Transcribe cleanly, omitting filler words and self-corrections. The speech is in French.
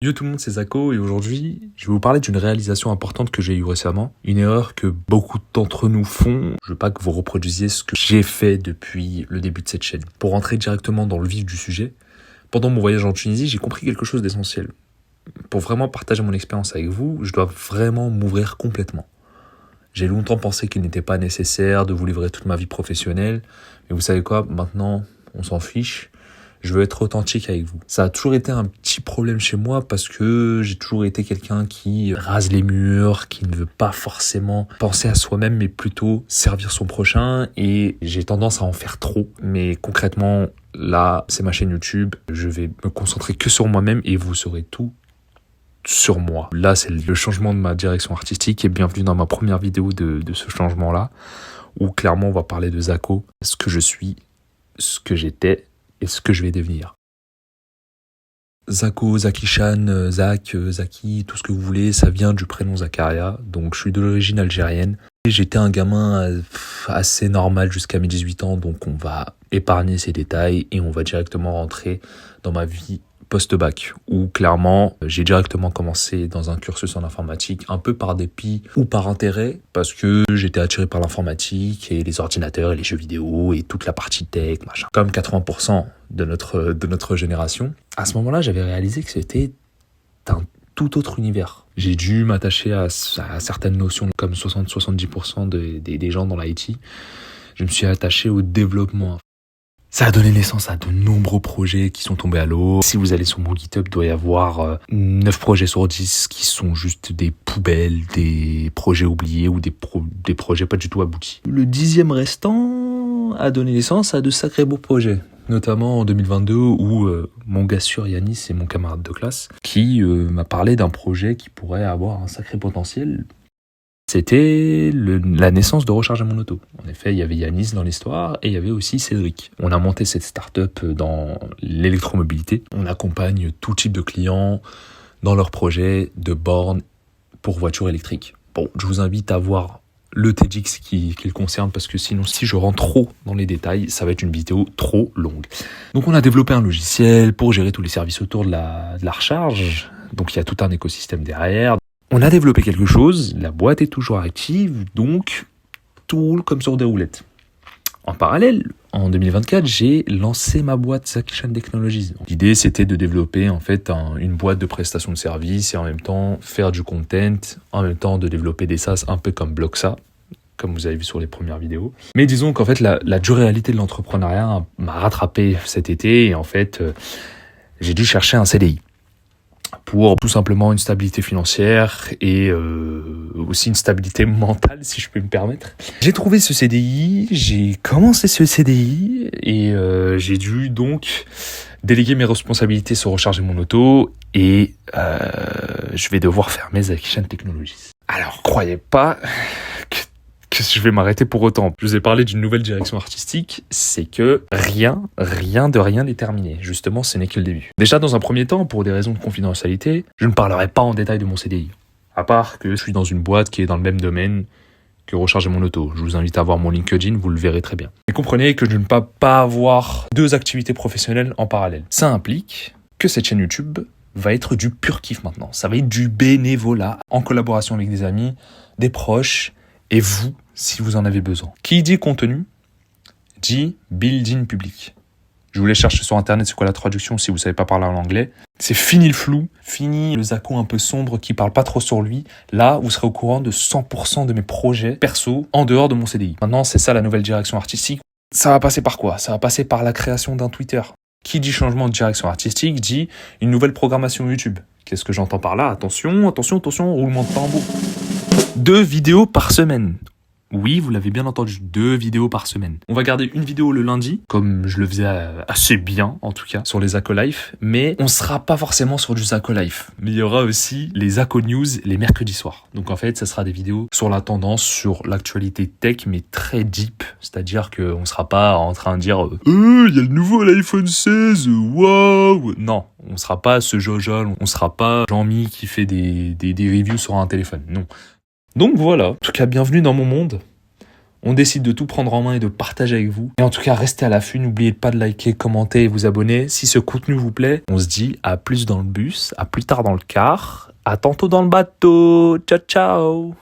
Yo tout le monde, c'est Zako et aujourd'hui, je vais vous parler d'une réalisation importante que j'ai eue récemment. Une erreur que beaucoup d'entre nous font. Je veux pas que vous reproduisiez ce que j'ai fait depuis le début de cette chaîne. Pour rentrer directement dans le vif du sujet, pendant mon voyage en Tunisie, j'ai compris quelque chose d'essentiel. Pour vraiment partager mon expérience avec vous, je dois vraiment m'ouvrir complètement. J'ai longtemps pensé qu'il n'était pas nécessaire de vous livrer toute ma vie professionnelle, mais vous savez quoi, maintenant, on s'en fiche. Je veux être authentique avec vous. Ça a toujours été un petit problème chez moi parce que j'ai toujours été quelqu'un qui rase les murs, qui ne veut pas forcément penser à soi-même, mais plutôt servir son prochain. Et j'ai tendance à en faire trop. Mais concrètement, là, c'est ma chaîne YouTube. Je vais me concentrer que sur moi-même et vous saurez tout sur moi. Là, c'est le changement de ma direction artistique et bienvenue dans ma première vidéo de ce changement-là, où clairement, on va parler de Zako, ce que je suis, ce que j'étais, et ce que je vais devenir. Zako, Zakishan, Zak, Zaki, tout ce que vous voulez, ça vient du prénom Zakaria. Donc je suis de l'origine algérienne. Et j'étais un gamin assez normal jusqu'à mes 18 ans, donc on va épargner ces détails et on va directement rentrer dans ma vie post-bac, où clairement j'ai directement commencé dans un cursus en informatique, un peu par dépit ou par intérêt, parce que j'étais attiré par l'informatique et les ordinateurs et les jeux vidéo et toute la partie tech, machin. Comme 80% de notre génération. À ce moment-là, j'avais réalisé que c'était un tout autre univers. J'ai dû m'attacher à certaines notions, comme 60-70% des gens dans l'IT. Je me suis attaché au développement. Ça a donné naissance à de nombreux projets qui sont tombés à l'eau. Si vous allez sur mon GitHub, il doit y avoir 9 projets sur 10 qui sont juste des poubelles, des projets oubliés ou des projets pas du tout aboutis. Le 10e restant a donné naissance à de sacrés beaux projets. Notamment en 2022 où mon gars sûr Yanis et mon camarade de classe qui m'a parlé d'un projet qui pourrait avoir un sacré potentiel. C'était la naissance de Recharger mon auto. En effet, il y avait Yanis dans l'histoire et il y avait aussi Cédric. On a monté cette start-up dans l'électromobilité. On accompagne tout type de clients dans leurs projets de bornes pour voitures électriques. Bon, je vous invite à voir le TEDx qui le concerne parce que sinon, si je rentre trop dans les détails, ça va être une vidéo trop longue. Donc, on a développé un logiciel pour gérer tous les services autour de la recharge. Donc, il y a tout un écosystème derrière. On a développé quelque chose, la boîte est toujours active, donc tout roule comme sur des roulettes. En parallèle, en 2024, j'ai lancé ma boîte Zakishan Technologies. L'idée, c'était de développer en fait une boîte de prestation de services et en même temps faire du content, en même temps de développer des SaaS un peu comme Bloxa, comme vous avez vu sur les premières vidéos. Mais disons qu'en fait, la dure réalité de l'entrepreneuriat m'a rattrapé cet été et en fait, j'ai dû chercher un CDI. Pour tout simplement une stabilité financière et aussi une stabilité mentale, si je peux me permettre. J'ai trouvé ce CDI, j'ai commencé ce CDI et j'ai dû donc déléguer mes responsabilités sur Recharger mon auto et je vais devoir fermer Zakishan Technologies. Alors, croyez pas que je vais m'arrêter pour autant. Je vous ai parlé d'une nouvelle direction artistique, c'est que rien n'est terminé. Justement, ce n'est que le début. Déjà, dans un premier temps, pour des raisons de confidentialité, je ne parlerai pas en détail de mon CDI. À part que je suis dans une boîte qui est dans le même domaine que Recharger mon auto. Je vous invite à voir mon LinkedIn, vous le verrez très bien. Et comprenez que je ne peux pas avoir 2 activités professionnelles en parallèle. Ça implique que cette chaîne YouTube va être du pur kiff maintenant. Ça va être du bénévolat, en collaboration avec des amis, des proches, et vous, si vous en avez besoin. Qui dit contenu, dit building public. Je vous laisse chercher sur internet c'est quoi la traduction si vous savez pas parler en anglais. C'est fini le flou, fini le Zako un peu sombre qui parle pas trop sur lui. Là, vous serez au courant de 100% de mes projets perso en dehors de mon CDI. Maintenant, c'est ça la nouvelle direction artistique. Ça va passer par quoi? Ça va passer par la création d'un Twitter. Qui dit changement de direction artistique dit une nouvelle programmation YouTube. Qu'est-ce que j'entends par là? Attention, roulement de tambour. 2 vidéos par semaine. Oui, vous l'avez bien entendu, 2 vidéos par semaine. On va garder une vidéo le lundi, comme je le faisais assez bien, en tout cas, sur les Zako Life. Mais on sera pas forcément sur du Zako Life. Mais il y aura aussi les Zako News les mercredis soirs. Donc en fait, ça sera des vidéos sur la tendance, sur l'actualité tech, mais très deep. C'est-à-dire qu'on sera pas en train de dire « il y a le nouveau l'iPhone 16, waouh !» Non, on sera pas ce jojol, on sera pas Jean-Mi qui fait des reviews sur un téléphone, non. Donc voilà, en tout cas bienvenue dans mon monde. On décide de tout prendre en main et de partager avec vous. Et en tout cas, restez à l'affût. N'oubliez pas de liker, commenter et vous abonner. Si ce contenu vous plaît, on se dit à plus dans le bus, à plus tard dans le car, à tantôt dans le bateau. Ciao, ciao!